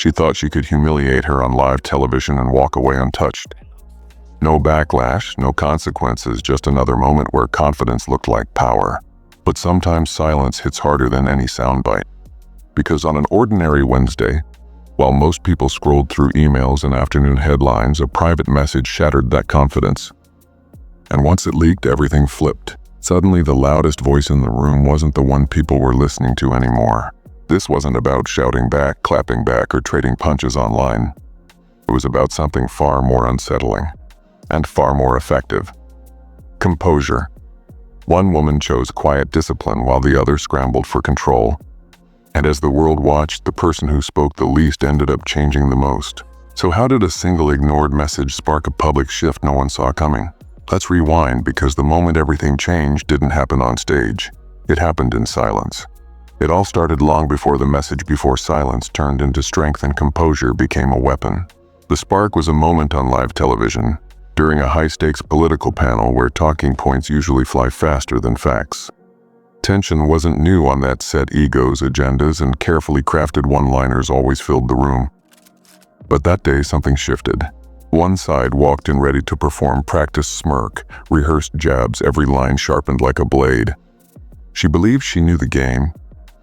She thought she could humiliate her on live television and walk away untouched. No backlash, no consequences, just another moment where confidence looked like power. But sometimes silence hits harder than any soundbite. Because on an ordinary Wednesday, while most people scrolled through emails and afternoon headlines, a private message shattered that confidence. And once it leaked, everything flipped. Suddenly, the loudest voice in the room wasn't the one people were listening to anymore. This wasn't about shouting back, clapping back, or trading punches online. It was about something far more unsettling and far more effective. Composure. One woman chose quiet discipline while the other scrambled for control. And as the world watched, the person who spoke the least ended up changing the most. So how did a single ignored message spark a public shift no one saw coming? Let's rewind, because the moment everything changed didn't happen on stage. It happened in silence. It all started long before the message, before silence turned into strength and composure became a weapon. The spark was a moment on live television, during a high-stakes political panel where talking points usually fly faster than facts. Tension wasn't new on that set. Egos, agendas, and carefully crafted one-liners always filled the room. But that day something shifted. One side walked in ready to perform, practiced smirk, rehearsed jabs, every line sharpened like a blade. She believed she knew the game,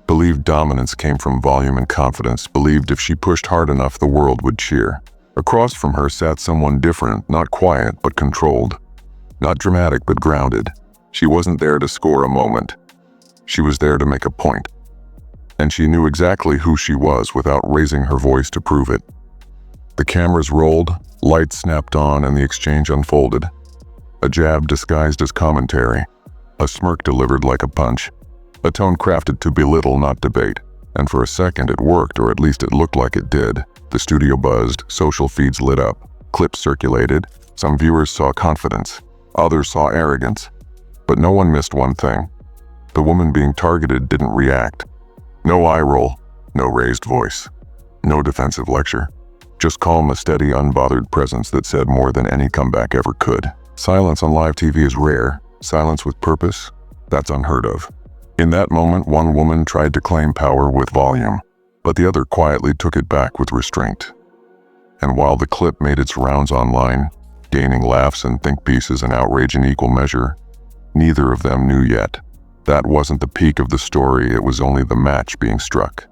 believed dominance came from volume and confidence, believed if she pushed hard enough the world would cheer. Across from her sat someone different, not quiet but controlled, not dramatic but grounded. She wasn't there to score a moment. She was there to make a point. And she knew exactly who she was without raising her voice to prove it. The cameras rolled, lights snapped on, and the exchange unfolded. A jab disguised as commentary, a smirk delivered like a punch, a tone crafted to belittle, not debate. And for a second it worked, or at least it looked like it did. The studio buzzed, social feeds lit up, clips circulated. Some viewers saw confidence, others saw arrogance. But no one missed one thing. The woman being targeted didn't react. No eye roll, no raised voice, no defensive lecture. Just calm, a steady, unbothered presence that said more than any comeback ever could. Silence on live TV is rare. Silence with purpose, that's unheard of. In that moment, one woman tried to claim power with volume, but the other quietly took it back with restraint. And while the clip made its rounds online, gaining laughs and think pieces and outrage in equal measure, neither of them knew yet. That wasn't the peak of the story, it was only the match being struck.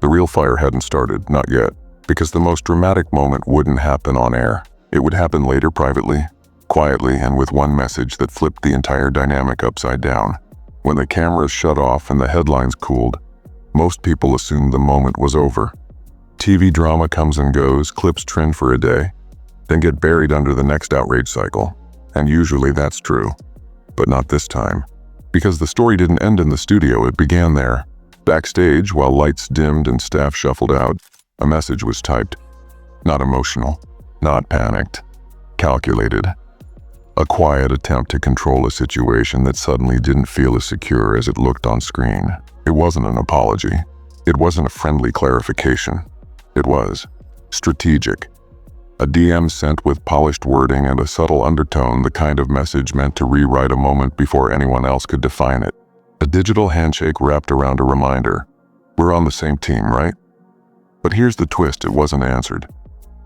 The real fire hadn't started, not yet, because the most dramatic moment wouldn't happen on air. It would happen later, privately, quietly, and with one message that flipped the entire dynamic upside down. When the cameras shut off and the headlines cooled, most people assumed the moment was over. TV drama comes and goes, clips trend for a day, then get buried under the next outrage cycle. And usually that's true. But not this time. Because the story didn't end in the studio, it began there. Backstage, while lights dimmed and staff shuffled out, a message was typed. Not emotional, not panicked, calculated. A quiet attempt to control a situation that suddenly didn't feel as secure as it looked on screen. It wasn't an apology. It wasn't a friendly clarification. It was strategic. A DM sent with polished wording and a subtle undertone, the kind of message meant to rewrite a moment before anyone else could define it. A digital handshake wrapped around a reminder. We're on the same team, right? But here's the twist, it wasn't answered.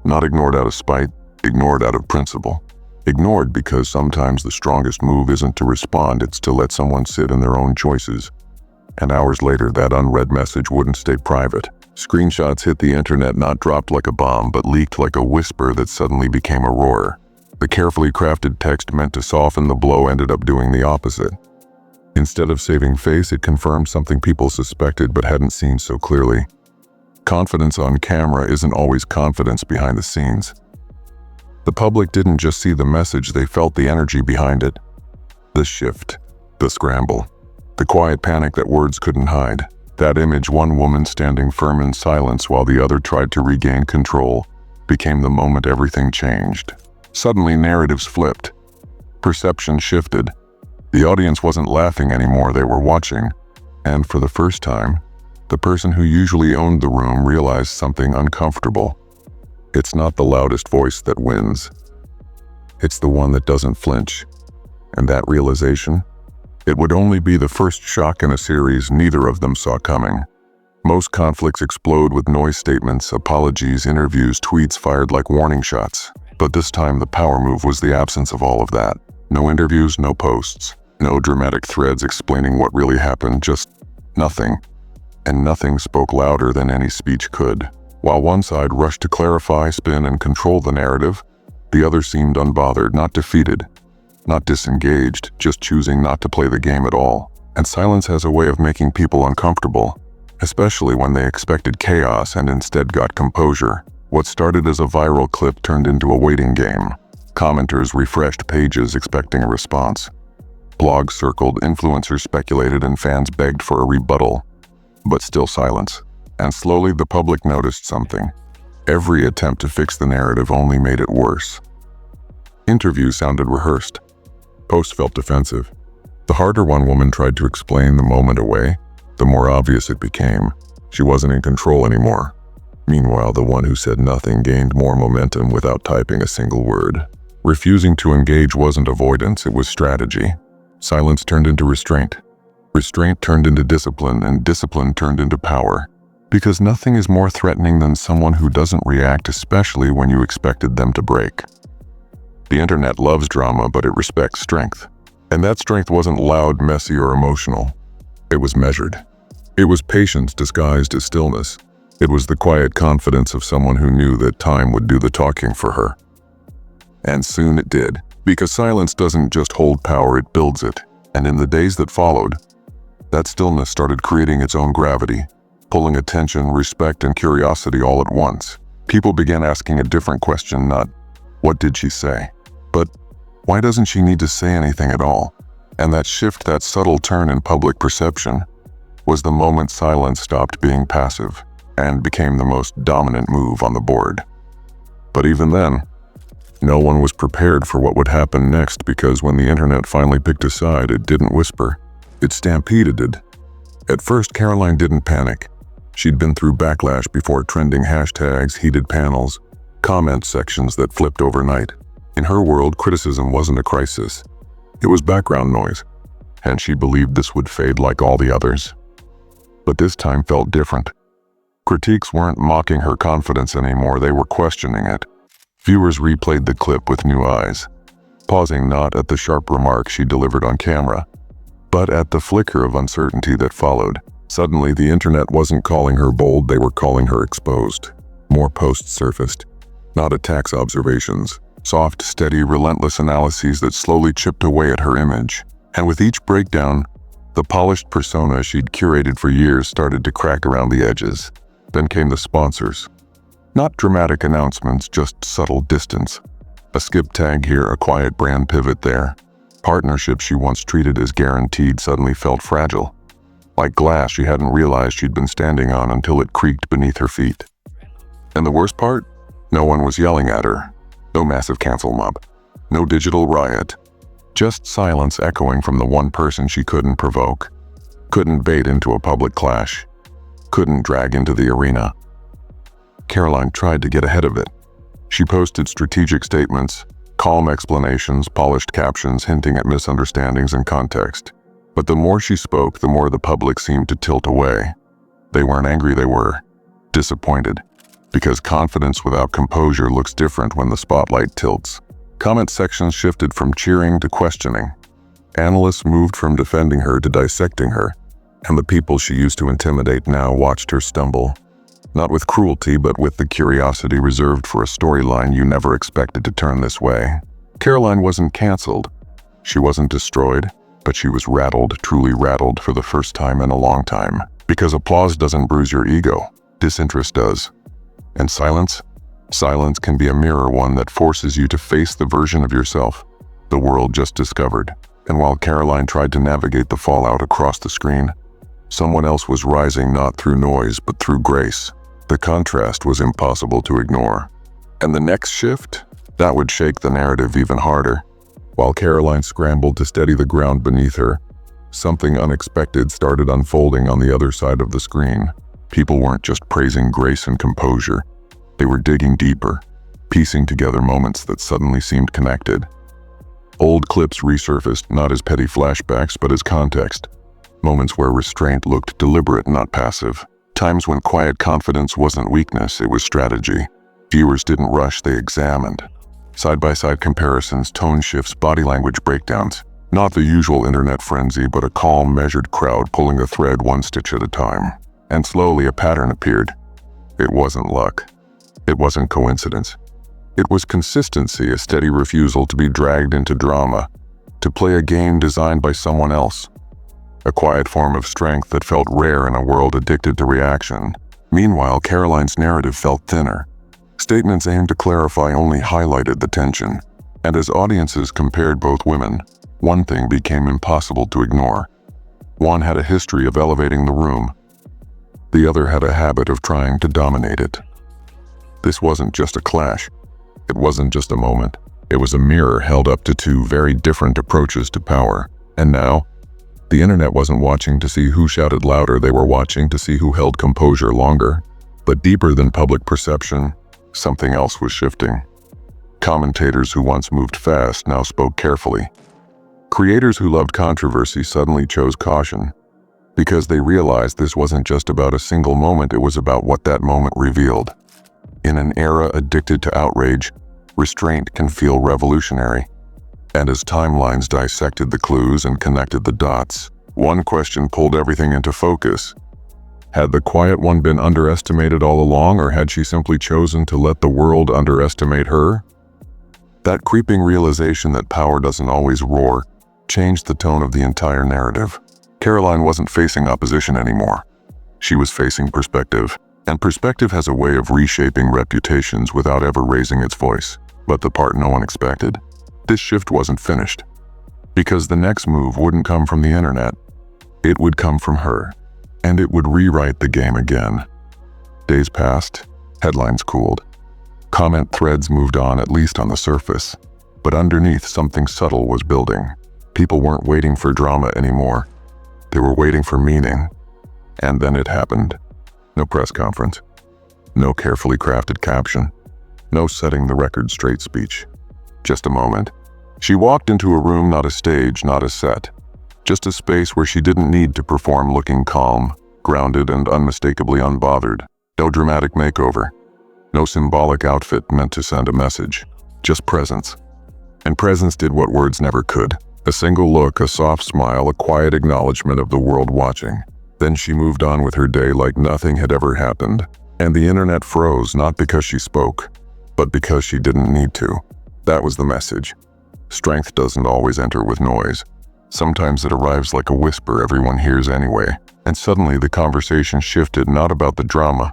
Not ignored out of spite, ignored out of principle. Ignored because sometimes the strongest move isn't to respond, it's to let someone sit in their own choices. And hours later, that unread message wouldn't stay private. Screenshots hit the internet, not dropped like a bomb, but leaked like a whisper that suddenly became a roar. The carefully crafted text meant to soften the blow ended up doing the opposite. Instead of saving face, it confirmed something people suspected but hadn't seen so clearly. Confidence on camera isn't always confidence behind the scenes. The public didn't just see the message, they felt the energy behind it. The shift, the scramble, the quiet panic that words couldn't hide. That image, one woman standing firm in silence while the other tried to regain control, became the moment everything changed. Suddenly, narratives flipped. Perception shifted. The audience wasn't laughing anymore, they were watching. And for the first time, the person who usually owned the room realized something uncomfortable. It's not the loudest voice that wins. It's the one that doesn't flinch. And that realization? It would only be the first shock in a series neither of them saw coming. Most conflicts explode with noise statements, apologies, interviews, tweets fired like warning shots. But this time the power move was the absence of all of that. No interviews, no posts, no dramatic threads explaining what really happened, just nothing. And nothing spoke louder than any speech could. While one side rushed to clarify, spin, and control the narrative, the other seemed unbothered, not defeated, not disengaged, just choosing not to play the game at all. And silence has a way of making people uncomfortable, especially when they expected chaos and instead got composure. What started as a viral clip turned into a waiting game. Commenters refreshed pages expecting a response. Blogs circled, influencers speculated, and fans begged for a rebuttal. But still silence. And slowly the public noticed something. Every attempt to fix the narrative only made it worse. Interviews sounded rehearsed. Posts felt defensive. The harder one woman tried to explain the moment away, the more obvious it became. She wasn't in control anymore. Meanwhile, the one who said nothing gained more momentum without typing a single word. Refusing to engage wasn't avoidance, it was strategy. Silence turned into restraint. Restraint turned into discipline, and discipline turned into power. Because nothing is more threatening than someone who doesn't react, especially when you expected them to break. The internet loves drama, but it respects strength. And that strength wasn't loud, messy, or emotional. It was measured. It was patience disguised as stillness. It was the quiet confidence of someone who knew that time would do the talking for her. And soon it did. Because silence doesn't just hold power, it builds it. And in the days that followed, that stillness started creating its own gravity, pulling attention, respect, and curiosity all at once. People began asking a different question, not, what did she say? But, why doesn't she need to say anything at all? And that shift, that subtle turn in public perception, was the moment silence stopped being passive and became the most dominant move on the board. But even then, no one was prepared for what would happen next, because when the internet finally picked a side, it didn't whisper. It stampeded it. At first, Karoline didn't panic. She'd been through backlash before: trending hashtags, heated panels, comment sections that flipped overnight. In her world, criticism wasn't a crisis. It was background noise, and she believed this would fade like all the others. But this time felt different. Critiques weren't mocking her confidence anymore, they were questioning it. Viewers replayed the clip with new eyes, pausing not at the sharp remark she delivered on camera, but at the flicker of uncertainty that followed. Suddenly, the internet wasn't calling her bold, they were calling her exposed. More posts surfaced, not attacks, observations. Soft, steady, relentless analyses that slowly chipped away at her image. And with each breakdown, the polished persona she'd curated for years started to crack around the edges. Then came the sponsors. Not dramatic announcements, just subtle distance. A skip tag here, a quiet brand pivot there. Partnerships she once treated as guaranteed suddenly felt fragile. Like glass she hadn't realized she'd been standing on until it creaked beneath her feet. And the worst part? No one was yelling at her. No massive cancel mob. No digital riot. Just silence echoing from the one person she couldn't provoke. Couldn't bait into a public clash. Couldn't drag into the arena. Karoline tried to get ahead of it. She posted strategic statements, calm explanations, polished captions hinting at misunderstandings and context. But the more she spoke, the more the public seemed to tilt away. They weren't angry, they were disappointed. Because confidence without composure looks different when the spotlight tilts. Comment sections shifted from cheering to questioning. Analysts moved from defending her to dissecting her. And the people she used to intimidate now watched her stumble. Not with cruelty, but with the curiosity reserved for a storyline you never expected to turn this way. Karoline wasn't canceled. She wasn't destroyed, but she was rattled, truly rattled for the first time in a long time. Because applause doesn't bruise your ego, disinterest does. And silence? Silence can be a mirror, one that forces you to face the version of yourself the world just discovered. And while Karoline tried to navigate the fallout across the screen, someone else was rising, not through noise, but through grace. The contrast was impossible to ignore. And the next shift? That would shake the narrative even harder. While Karoline scrambled to steady the ground beneath her, something unexpected started unfolding on the other side of the screen. People weren't just praising grace and composure. They were digging deeper, piecing together moments that suddenly seemed connected. Old clips resurfaced, not as petty flashbacks, but as context. Moments where restraint looked deliberate, not passive. Times when quiet confidence wasn't weakness, it was strategy. Viewers didn't rush, they examined. Side-by-side comparisons, tone shifts, body language breakdowns. Not the usual internet frenzy, but a calm, measured crowd pulling a thread one stitch at a time. And slowly a pattern appeared. It wasn't luck. It wasn't coincidence. It was consistency, a steady refusal to be dragged into drama, to play a game designed by someone else. A quiet form of strength that felt rare in a world addicted to reaction. Meanwhile, Karoline's narrative felt thinner. Statements aimed to clarify only highlighted the tension. And as audiences compared both women, one thing became impossible to ignore. One had a history of elevating the room. The other had a habit of trying to dominate it. This wasn't just a clash. It wasn't just a moment. It was a mirror held up to two very different approaches to power. And now, the internet wasn't watching to see who shouted louder, they were watching to see who held composure longer. But deeper than public perception, something else was shifting. Commentators who once moved fast now spoke carefully. Creators who loved controversy suddenly chose caution, because they realized this wasn't just about a single moment, it was about what that moment revealed. In an era addicted to outrage, restraint can feel revolutionary. And as timelines dissected the clues and connected the dots, one question pulled everything into focus. Had the quiet one been underestimated all along, or had she simply chosen to let the world underestimate her? That creeping realization that power doesn't always roar changed the tone of the entire narrative. Karoline wasn't facing opposition anymore. She was facing perspective, and perspective has a way of reshaping reputations without ever raising its voice. But the part no one expected? This shift wasn't finished. Because the next move wouldn't come from the internet. It would come from her. And it would rewrite the game again. Days passed, headlines cooled. Comment threads moved on, at least on the surface. But underneath, something subtle was building. People weren't waiting for drama anymore. They were waiting for meaning. And then it happened. No press conference. No carefully crafted caption. No setting the record straight speech. Just a moment. She walked into a room, not a stage, not a set. Just a space where she didn't need to perform, looking calm, grounded, and unmistakably unbothered. No dramatic makeover. No symbolic outfit meant to send a message. Just presence. And presence did what words never could. A single look, a soft smile, a quiet acknowledgement of the world watching. Then she moved on with her day like nothing had ever happened. And the internet froze, not because she spoke, but because she didn't need to. That was the message. Strength doesn't always enter with noise. Sometimes it arrives like a whisper everyone hears anyway. And suddenly the conversation shifted, not about the drama,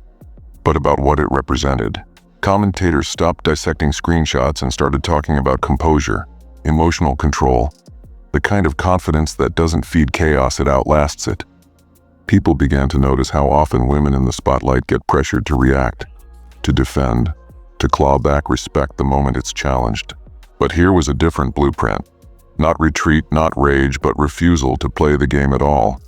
but about what it represented. Commentators stopped dissecting screenshots and started talking about composure, emotional control, the kind of confidence that doesn't feed chaos, it outlasts it. People began to notice how often women in the spotlight get pressured to react, to defend, to claw back respect the moment it's challenged. But here was a different blueprint. Not retreat, not rage, but refusal to play the game at all.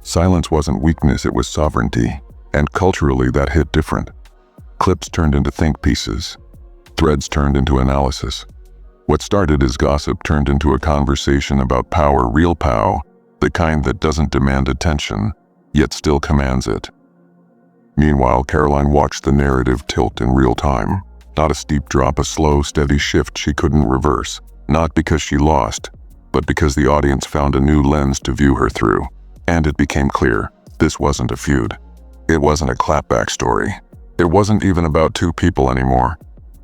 Silence wasn't weakness, it was sovereignty. And culturally that hit different. Clips turned into think pieces. Threads turned into analysis. What started as gossip turned into a conversation about power, real power, the kind that doesn't demand attention, yet still commands it. Meanwhile, Karoline watched the narrative tilt in real time. Not a steep drop, a slow, steady shift she couldn't reverse. Not because she lost, but because the audience found a new lens to view her through. And it became clear, this wasn't a feud. It wasn't a clapback story. It wasn't even about two people anymore.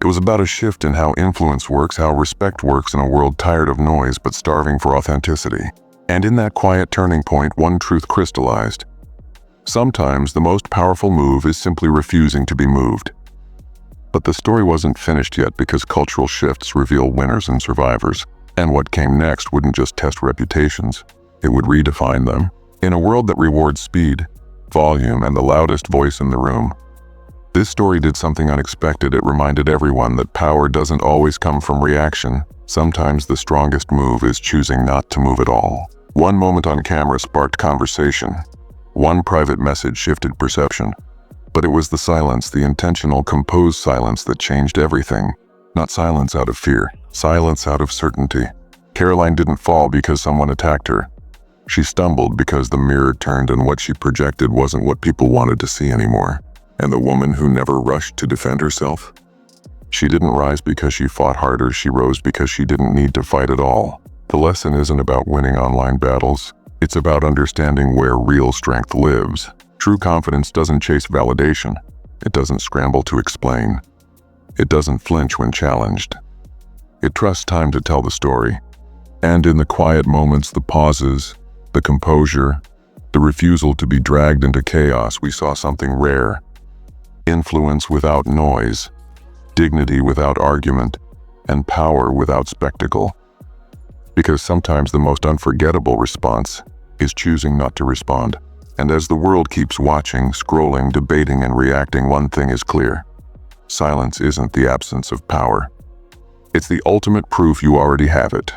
It was about a shift in how influence works, how respect works in a world tired of noise but starving for authenticity. And in that quiet turning point, one truth crystallized. Sometimes the most powerful move is simply refusing to be moved. But the story wasn't finished yet, because cultural shifts reveal winners and survivors. And what came next wouldn't just test reputations, it would redefine them. In a world that rewards speed, volume, and the loudest voice in the room, this story did something unexpected. It reminded everyone that power doesn't always come from reaction. Sometimes the strongest move is choosing not to move at all. One moment on camera sparked conversation. One private message shifted perception. But it was the silence, the intentional, composed silence that changed everything. Not silence out of fear, silence out of certainty. Karoline didn't fall because someone attacked her. She stumbled because the mirror turned and what she projected wasn't what people wanted to see anymore. And the woman who never rushed to defend herself? She didn't rise because she fought harder, she rose because she didn't need to fight at all. The lesson isn't about winning online battles, it's about understanding where real strength lives. True confidence doesn't chase validation. It doesn't scramble to explain. It doesn't flinch when challenged. It trusts time to tell the story. And in the quiet moments, the pauses, the composure, the refusal to be dragged into chaos, we saw something rare. Influence without noise, dignity without argument, and power without spectacle. Because sometimes the most unforgettable response is choosing not to respond. And as the world keeps watching, scrolling, debating, and reacting, one thing is clear. Silence isn't the absence of power. It's the ultimate proof you already have it.